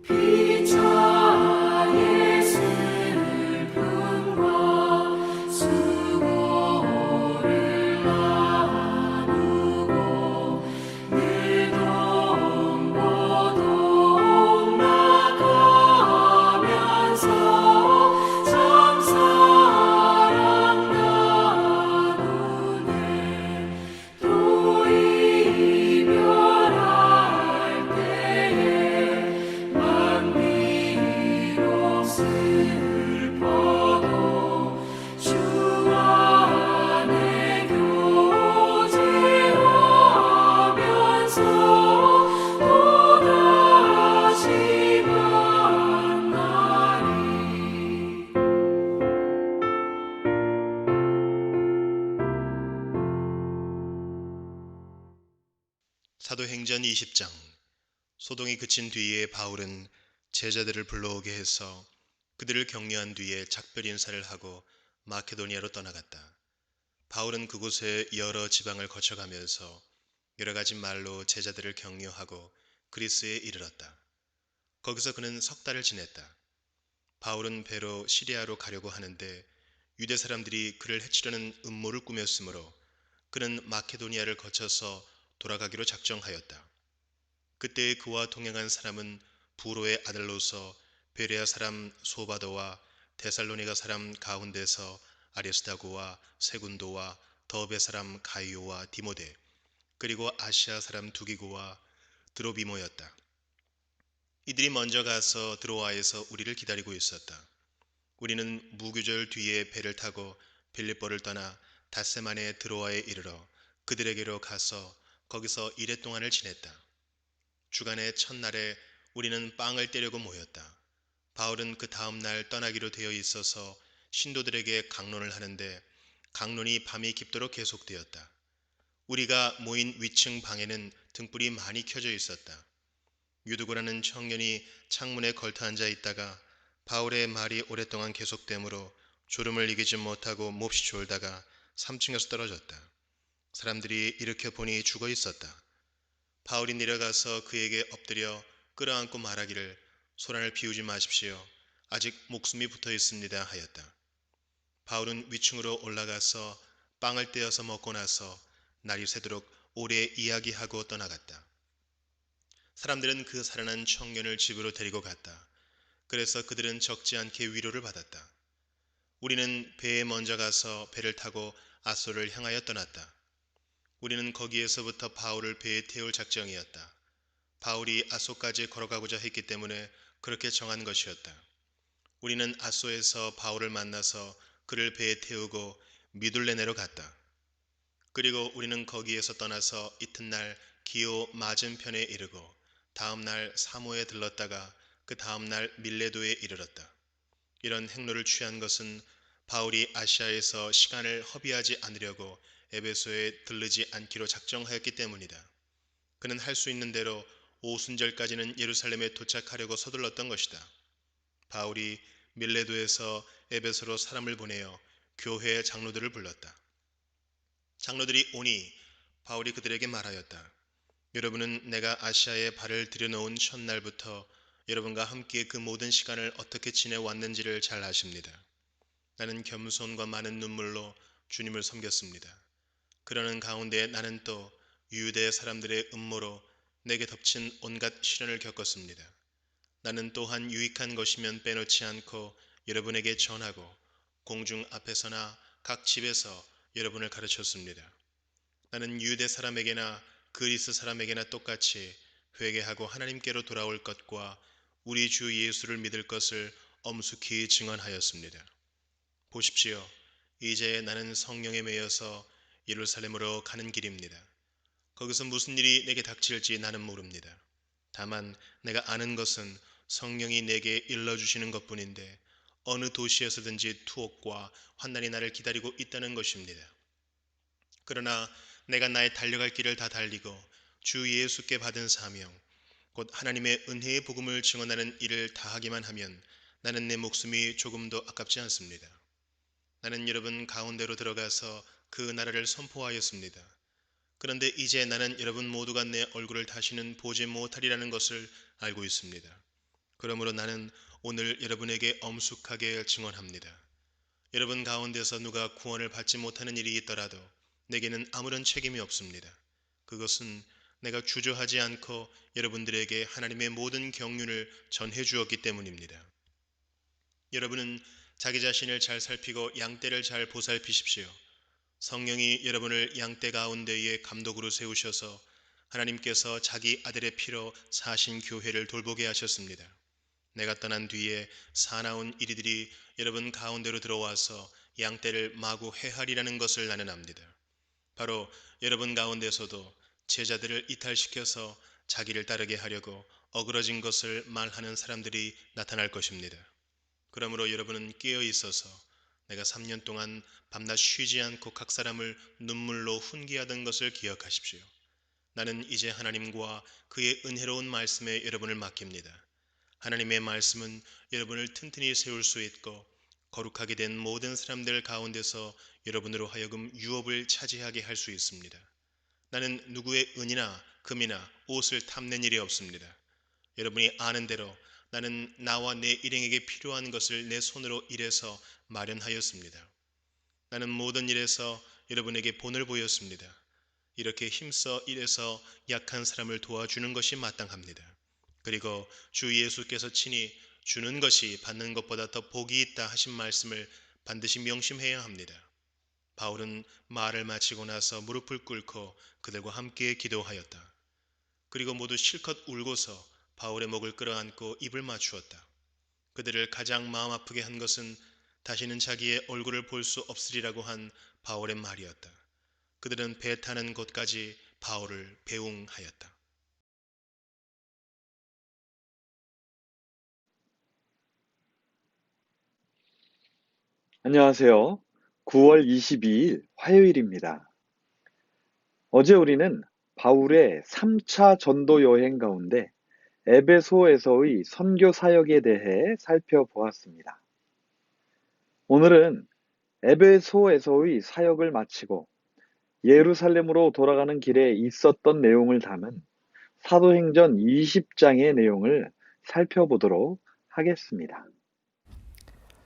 피차의 슬픔과 수고를 나누고 늘 동고동 나가면서 참 사랑 나누네. 또 이별할 때에 만 비록 슬퍼도 주 안에 교제하면서 또다시 만나리. 사도행전 20장. 소동이 그친 뒤에 바울은 제자들을 불러오게 해서 그들을 격려한 뒤에 작별 인사를 하고 마케도니아로 떠나갔다. 바울은 그곳의 여러 지방을 거쳐가면서 여러 가지 말로 제자들을 격려하고 그리스에 이르렀다. 거기서 그는 석 달을 지냈다. 바울은 배로 시리아로 가려고 하는데 유대 사람들이 그를 해치려는 음모를 꾸몄으므로 그는 마케도니아를 거쳐서 돌아가기로 작정하였다. 그때 그와 동행한 사람은 부로의 아들로서 베레아 사람 소바도와 데살로니가 사람 가운데서 아리스다고와 세군도와 더베 사람 가이오와 디모데, 그리고 아시아 사람 두기고와 드로비모였다. 이들이 먼저 가서 드로아에서 우리를 기다리고 있었다. 우리는 무교절 뒤에 배를 타고 빌립보를 떠나 닷새만에 드로아에 이르러 그들에게로 가서 거기서 이레 동안을 지냈다. 주간의 첫날에 우리는 빵을 떼려고 모였다. 바울은 그 다음 날 떠나기로 되어 있어서 신도들에게 강론을 하는데 강론이 밤이 깊도록 계속되었다. 우리가 모인 위층 방에는 등불이 많이 켜져 있었다. 유두고라는 청년이 창문에 걸터 앉아 있다가 바울의 말이 오랫동안 계속되므로 졸음을 이기지 못하고 몹시 졸다가 3층에서 떨어졌다. 사람들이 일으켜 보니 죽어 있었다. 바울이 내려가서 그에게 엎드려 끌어안고 말하기를 소란을 피우지 마십시오. 아직 목숨이 붙어 있습니다 하였다. 바울은 위층으로 올라가서 빵을 떼어서 먹고 나서 날이 새도록 오래 이야기하고 떠나갔다. 사람들은 그 살아난 청년을 집으로 데리고 갔다. 그래서 그들은 적지 않게 위로를 받았다. 우리는 배에 먼저 가서 배를 타고 아소를 향하여 떠났다. 우리는 거기에서부터 바울을 배에 태울 작정이었다. 바울이 아소까지 걸어가고자 했기 때문에 그렇게 정한 것이었다. 우리는 아소에서 바울을 만나서 그를 배에 태우고 미둘레네로 갔다. 그리고 우리는 거기에서 떠나서 이튿날 기오 맞은편에 이르고 다음 날 사모에 들렀다가 그 다음 날 밀레도에 이르렀다. 이런 행로를 취한 것은 바울이 아시아에서 시간을 허비하지 않으려고 에베소에 들르지 않기로 작정하였기 때문이다. 그는 할 수 있는 대로 오순절까지는 예루살렘에 도착하려고 서둘렀던 것이다. 바울이 밀레도에서 에베소로 사람을 보내어 교회 장로들을 불렀다. 장로들이 오니 바울이 그들에게 말하였다. 여러분은 내가 아시아에 발을 들여놓은 첫날부터 여러분과 함께 그 모든 시간을 어떻게 지내왔는지를 잘 아십니다. 나는 겸손과 많은 눈물로 주님을 섬겼습니다. 그러는 가운데 나는 또 유대 사람들의 음모로 내게 덮친 온갖 시련을 겪었습니다. 나는 또한 유익한 것이면 빼놓지 않고 여러분에게 전하고 공중 앞에서나 각 집에서 여러분을 가르쳤습니다. 나는 유대 사람에게나 그리스 사람에게나 똑같이 회개하고 하나님께로 돌아올 것과 우리 주 예수를 믿을 것을 엄숙히 증언하였습니다. 보십시오. 이제 나는 성령에 매여서 예루살렘으로 가는 길입니다. 거기서 무슨 일이 내게 닥칠지 나는 모릅니다. 다만 내가 아는 것은 성령이 내게 일러주시는 것뿐인데 어느 도시에서든지 투옥과 환난이 나를 기다리고 있다는 것입니다. 그러나 내가 나의 달려갈 길을 다 달리고 주 예수께 받은 사명, 곧 하나님의 은혜의 복음을 증언하는 일을 다하기만 하면 나는 내 목숨이 조금도 아깝지 않습니다. 나는 여러분 가운데로 들어가서 그 나라를 선포하였습니다. 그런데 이제 나는 여러분 모두가 내 얼굴을 다시는 보지 못하리라는 것을 알고 있습니다. 그러므로 나는 오늘 여러분에게 엄숙하게 증언합니다. 여러분 가운데서 누가 구원을 받지 못하는 일이 있더라도 내게는 아무런 책임이 없습니다. 그것은 내가 주저하지 않고 여러분들에게 하나님의 모든 경륜을 전해 주었기 때문입니다. 여러분은 자기 자신을 잘 살피고 양떼를 잘 보살피십시오. 성령이 여러분을 양떼 가운데에 감독으로 세우셔서 하나님께서 자기 아들의 피로 사신 교회를 돌보게 하셨습니다. 내가 떠난 뒤에 사나운 이리들이 여러분 가운데로 들어와서 양떼를 마구 해하리라는 것을 나는 압니다. 바로 여러분 가운데서도 제자들을 이탈시켜서 자기를 따르게 하려고 어그러진 것을 말하는 사람들이 나타날 것입니다. 그러므로 여러분은 깨어 있어서 내가 3년 동안 밤낮 쉬지 않고 각 사람을 눈물로 훈계하던 것을 기억하십시오. 나는 이제 하나님과 그의 은혜로운 말씀에 여러분을 맡깁니다. 하나님의 말씀은 여러분을 튼튼히 세울 수 있고 거룩하게 된 모든 사람들 가운데서 여러분으로 하여금 유업을 차지하게 할 수 있습니다. 나는 누구의 은이나 금이나 옷을 탐낸 일이 없습니다. 여러분이 아는 대로 나는 나와 내 일행에게 필요한 것을 내 손으로 일해서 마련하였습니다. 나는 모든 일에서 여러분에게 본을 보였습니다. 이렇게 힘써 일해서 약한 사람을 도와주는 것이 마땅합니다. 그리고 주 예수께서 친히 주는 것이 받는 것보다 더 복이 있다 하신 말씀을 반드시 명심해야 합니다. 바울은 말을 마치고 나서 무릎을 꿇고 그들과 함께 기도하였다. 그리고 모두 실컷 울고서 바울의 목을 끌어안고 입을 맞추었다. 그들을 가장 마음 아프게 한 것은 다시는 자기의 얼굴을 볼 수 없으리라고 한 바울의 말이었다. 그들은 배 타는 곳까지 바울을 배웅하였다. 안녕하세요. 9월 22일 화요일입니다. 어제 우리는 바울의 3차 전도 여행 가운데 에베소에서의 선교 사역에 대해 살펴보았습니다. 오늘은 에베소에서의 사역을 마치고 예루살렘으로 돌아가는 길에 있었던 내용을 담은 사도행전 20장의 내용을 살펴보도록 하겠습니다.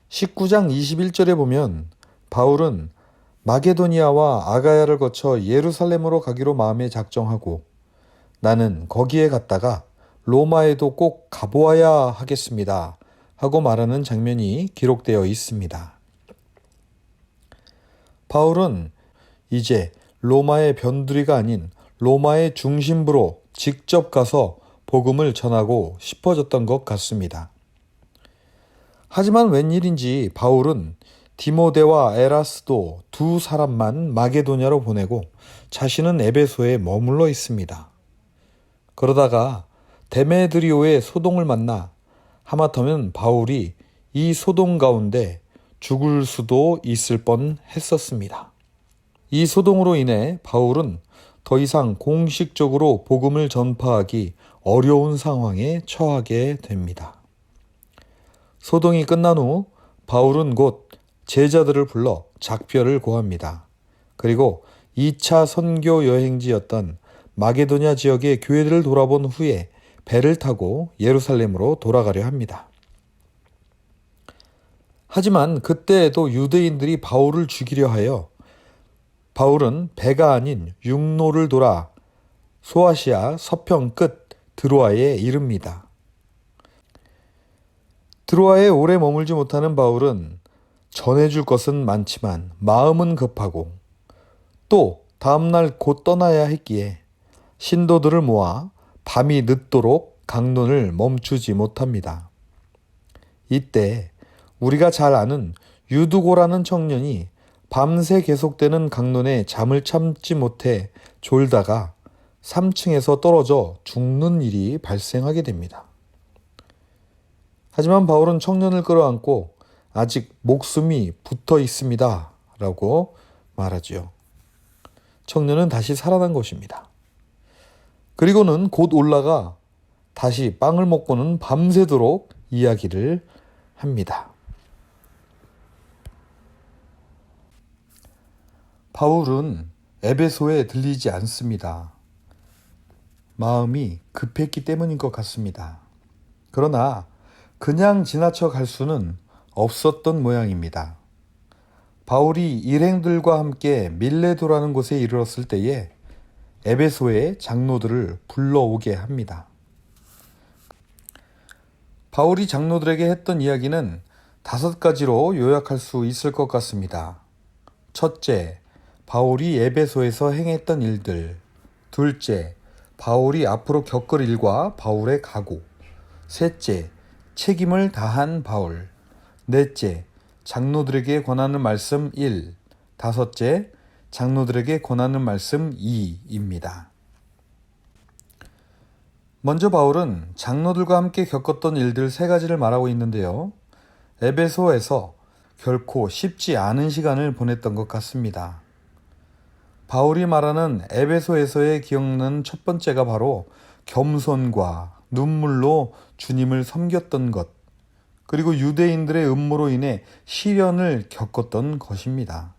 19장 21절에 보면 바울은 마게도니아와 아가야를 거쳐 예루살렘으로 가기로 마음에 작정하고 나는 거기에 갔다가 로마에도 꼭 가보아야 하겠습니다 하고 말하는 장면이 기록되어 있습니다. 바울은 이제 로마의 변두리가 아닌 로마의 중심부로 직접 가서 복음을 전하고 싶어졌던 것 같습니다. 하지만 웬일인지 바울은 디모데와 에라스도 두 사람만 마게도냐로 보내고 자신은 에베소에 머물러 있습니다. 그러다가 데메드리오의 소동을 만나 하마터면 바울이 이 소동 가운데 죽을 수도 있을 뻔 했었습니다. 이 소동으로 인해 바울은 더 이상 공식적으로 복음을 전파하기 어려운 상황에 처하게 됩니다. 소동이 끝난 후 바울은 곧 제자들을 불러 작별을 고합니다. 그리고 2차 선교 여행지였던 마게도냐 지역의 교회들을 돌아본 후에 배를 타고 예루살렘으로 돌아가려 합니다. 하지만 그때에도 유대인들이 바울을 죽이려 하여 바울은 배가 아닌 육로를 돌아 소아시아 서편 끝 드로아에 이릅니다. 드로아에 오래 머물지 못하는 바울은 전해줄 것은 많지만 마음은 급하고 또 다음날 곧 떠나야 했기에 신도들을 모아 밤이 늦도록 강론을 멈추지 못합니다. 이때 우리가 잘 아는 유두고라는 청년이 밤새 계속되는 강론에 잠을 참지 못해 졸다가 3층에서 떨어져 죽는 일이 발생하게 됩니다. 하지만 바울은 청년을 끌어안고 아직 목숨이 붙어 있습니다 라고 말하지요. 청년은 다시 살아난 것입니다. 그리고는 곧 올라가 다시 빵을 먹고는 밤새도록 이야기를 합니다. 바울은 에베소에 들리지 않습니다. 마음이 급했기 때문인 것 같습니다. 그러나 그냥 지나쳐 갈 수는 없었던 모양입니다. 바울이 일행들과 함께 밀레도라는 곳에 이르렀을 때에 에베소의 장로들을 불러오게 합니다. 바울이 장로들에게 했던 이야기는 5가지로 요약할 수 있을 것 같습니다. 첫째, 바울이 에베소에서 행했던 일들. 둘째, 바울이 앞으로 겪을 일과 바울의 각오. 셋째, 책임을 다한 바울. 넷째, 장로들에게 권하는 말씀 1. 다섯째, 장로들에게 권하는 말씀 2입니다. 먼저 바울은 장로들과 함께 겪었던 일들 3가지를 말하고 있는데요. 에베소에서 결코 쉽지 않은 시간을 보냈던 것 같습니다. 바울이 말하는 에베소에서의 기억나는 첫 번째가 바로 겸손과 눈물로 주님을 섬겼던 것, 그리고 유대인들의 음모로 인해 시련을 겪었던 것입니다.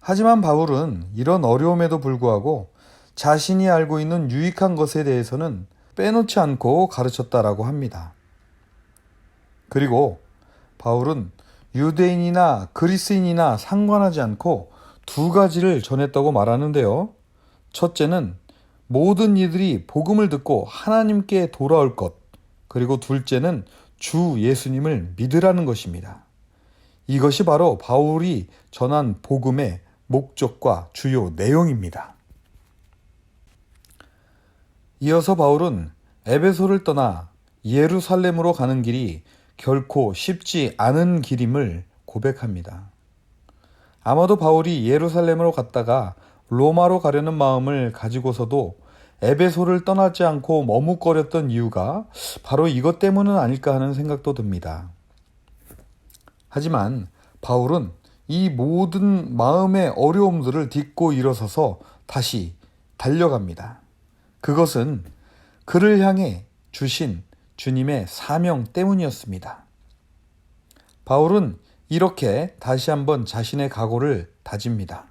하지만 바울은 이런 어려움에도 불구하고 자신이 알고 있는 유익한 것에 대해서는 빼놓지 않고 가르쳤다라고 합니다. 그리고 바울은 유대인이나 그리스인이나 상관하지 않고 2가지를 전했다고 말하는데요. 첫째는 모든 이들이 복음을 듣고 하나님께 돌아올 것, 그리고 둘째는 주 예수님을 믿으라는 것입니다. 이것이 바로 바울이 전한 복음의 목적과 주요 내용입니다. 이어서 바울은 에베소를 떠나 예루살렘으로 가는 길이 결코 쉽지 않은 길임을 고백합니다. 아마도 바울이 예루살렘으로 갔다가 로마로 가려는 마음을 가지고서도 에베소를 떠나지 않고 머뭇거렸던 이유가 바로 이것 때문은 아닐까 하는 생각도 듭니다. 하지만 바울은 이 모든 마음의 어려움들을 딛고 일어서서 다시 달려갑니다. 그것은 그를 향해 주신 주님의 사명 때문이었습니다. 바울은 이렇게 다시 한번 자신의 각오를 다집니다.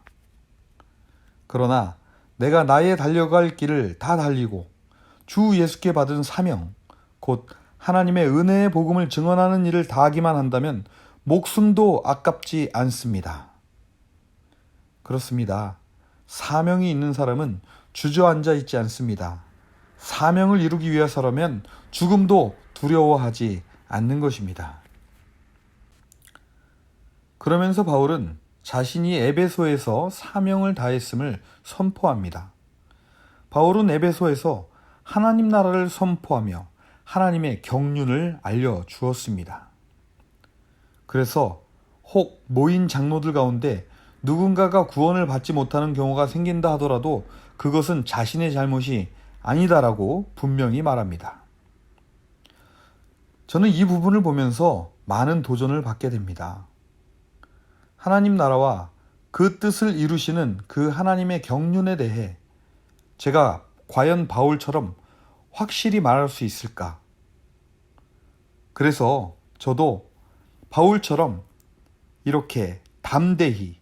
그러나 내가 나의 달려갈 길을 다 달리고 주 예수께 받은 사명, 곧 하나님의 은혜의 복음을 증언하는 일을 다하기만 한다면 목숨도 아깝지 않습니다. 그렇습니다. 사명이 있는 사람은 주저앉아 있지 않습니다. 사명을 이루기 위해서라면 죽음도 두려워하지 않는 것입니다. 그러면서 바울은 자신이 에베소에서 사명을 다했음을 선포합니다. 바울은 에베소에서 하나님 나라를 선포하며 하나님의 경륜을 알려주었습니다. 그래서 혹 모인 장로들 가운데 누군가가 구원을 받지 못하는 경우가 생긴다 하더라도 그것은 자신의 잘못이 아니다라고 분명히 말합니다. 저는 이 부분을 보면서 많은 도전을 받게 됩니다. 하나님 나라와 그 뜻을 이루시는 그 하나님의 경륜에 대해 제가 과연 바울처럼 확실히 말할 수 있을까? 그래서 저도 바울처럼 이렇게 담대히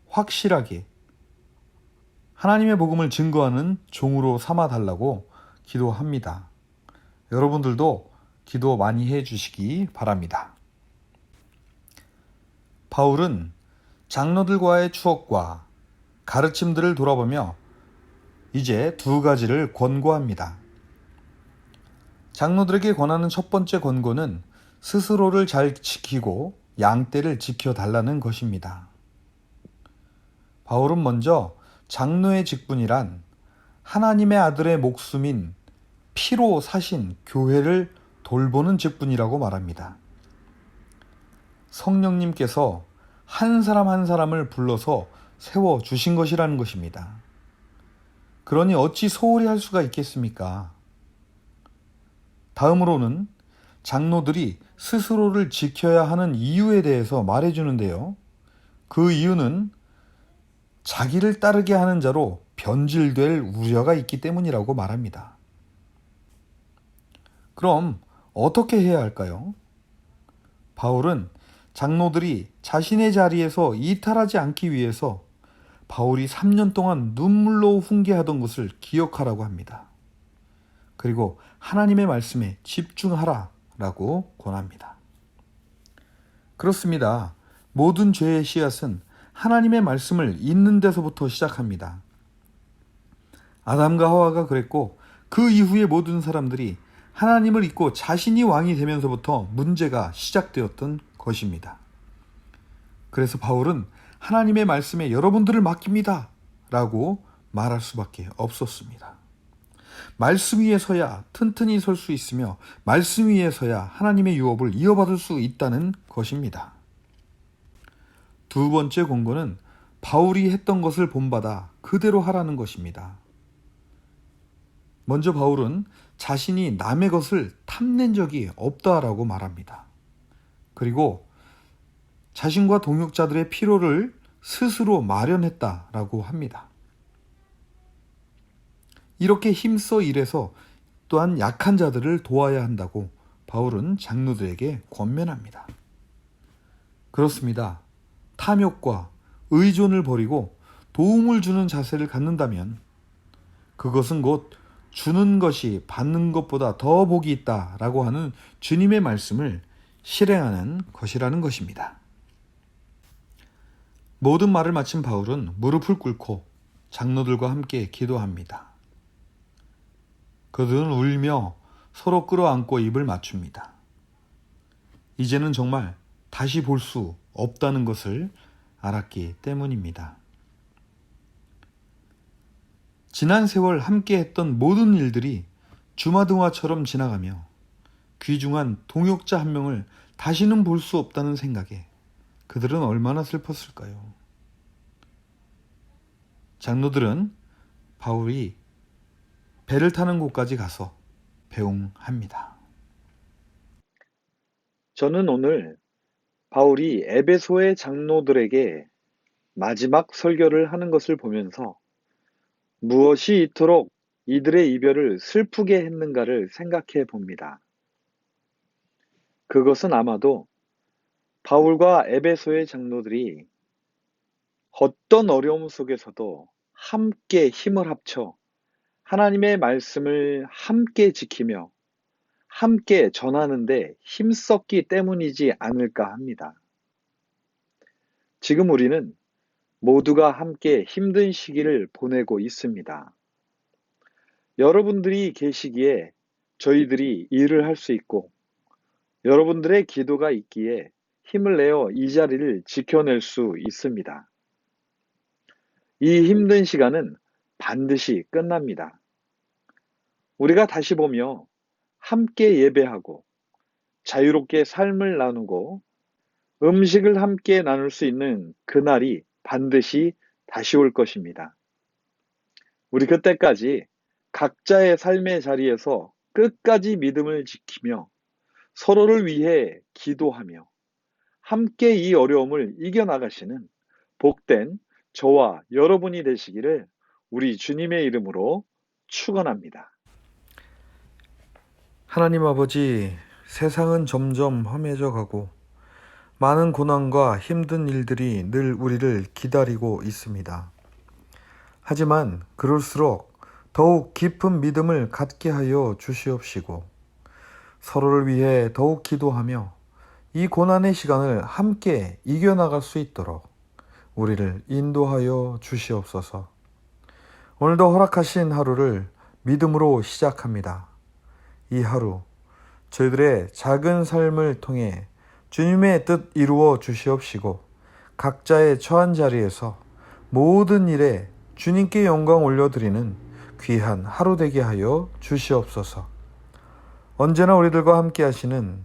확실하게 하나님의 복음을 증거하는 종으로 삼아달라고 기도합니다. 여러분들도 기도 많이 해주시기 바랍니다. 바울은 장로들과의 추억과 가르침들을 돌아보며 이제 2가지를 권고합니다. 장로들에게 권하는 첫 번째 권고는 스스로를 잘 지키고 양떼를 지켜달라는 것입니다. 바울은 먼저 장로의 직분이란 하나님의 아들의 목숨인 피로 사신 교회를 돌보는 직분이라고 말합니다. 성령님께서 한 사람 한 사람을 불러서 세워주신 것이라는 것입니다. 그러니 어찌 소홀히 할 수가 있겠습니까? 다음으로는 장로들이 스스로를 지켜야 하는 이유에 대해서 말해주는데요. 그 이유는 자기를 따르게 하는 자로 변질될 우려가 있기 때문이라고 말합니다. 그럼 어떻게 해야 할까요? 바울은 장로들이 자신의 자리에서 이탈하지 않기 위해서 바울이 3년 동안 눈물로 훈계하던 것을 기억하라고 합니다. 그리고 하나님의 말씀에 집중하라 라고 권합니다. 그렇습니다. 모든 죄의 씨앗은 하나님의 말씀을 잊는 데서부터 시작합니다. 아담과 하와가 그랬고 그 이후의 모든 사람들이 하나님을 잊고 자신이 왕이 되면서부터 문제가 시작되었던 것입니다. 그래서 바울은 하나님의 말씀에 여러분들을 맡깁니다 라고 말할 수밖에 없었습니다. 말씀 위에 서야 튼튼히 설 수 있으며 말씀 위에 서야 하나님의 유업을 이어받을 수 있다는 것입니다. 두 번째 권고는 바울이 했던 것을 본받아 그대로 하라는 것입니다. 먼저 바울은 자신이 남의 것을 탐낸 적이 없다라고 말합니다. 그리고 자신과 동역자들의 필요를 스스로 마련했다라고 합니다. 이렇게 힘써 일해서 또한 약한 자들을 도와야 한다고 바울은 장로들에게 권면합니다. 그렇습니다. 탐욕과 의존을 버리고 도움을 주는 자세를 갖는다면 그것은 곧 주는 것이 받는 것보다 더 복이 있다라고 하는 주님의 말씀을 실행하는 것이라는 것입니다. 모든 말을 마친 바울은 무릎을 꿇고 장로들과 함께 기도합니다. 그들은 울며 서로 끌어안고 입을 맞춥니다. 이제는 정말 다시 볼 수 없다는 것을 알았기 때문입니다. 지난 세월 함께 했던 모든 일들이 주마등화처럼 지나가며 귀중한 동역자 한 명을 다시는 볼 수 없다는 생각에 그들은 얼마나 슬펐을까요? 장로들은 바울이 배를 타는 곳까지 가서 배웅합니다. 저는 오늘 바울이 에베소의 장로들에게 마지막 설교를 하는 것을 보면서 무엇이 이토록 이들의 이별을 슬프게 했는가를 생각해 봅니다. 그것은 아마도 바울과 에베소의 장로들이 어떤 어려움 속에서도 함께 힘을 합쳐 하나님의 말씀을 함께 지키며 함께 전하는데 힘썼기 때문이지 않을까 합니다. 지금 우리는 모두가 함께 힘든 시기를 보내고 있습니다. 여러분들이 계시기에 저희들이 일을 할 수 있고 여러분들의 기도가 있기에 힘을 내어 이 자리를 지켜낼 수 있습니다. 이 힘든 시간은 반드시 끝납니다. 우리가 다시 보며 함께 예배하고 자유롭게 삶을 나누고 음식을 함께 나눌 수 있는 그날이 반드시 다시 올 것입니다. 우리 그때까지 각자의 삶의 자리에서 끝까지 믿음을 지키며 서로를 위해 기도하며 함께 이 어려움을 이겨나가시는 복된 저와 여러분이 되시기를 우리 주님의 이름으로 축원합니다. 하나님 아버지, 세상은 점점 험해져 가고 많은 고난과 힘든 일들이 늘 우리를 기다리고 있습니다. 하지만 그럴수록 더욱 깊은 믿음을 갖게 하여 주시옵시고 서로를 위해 더욱 기도하며 이 고난의 시간을 함께 이겨나갈 수 있도록 우리를 인도하여 주시옵소서. 오늘도 허락하신 하루를 믿음으로 시작합니다. 이 하루 저희들의 작은 삶을 통해 주님의 뜻 이루어 주시옵시고 각자의 처한 자리에서 모든 일에 주님께 영광 올려드리는 귀한 하루 되게 하여 주시옵소서. 언제나 우리들과 함께 하시는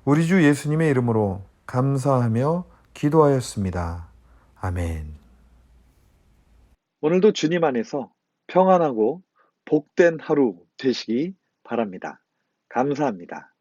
우리 주 예수님의 이름으로 감사하며 기도하였습니다. 아멘. 오늘도 주님 안에서 평안하고 복된 하루 되시기 바랍니다. 감사합니다.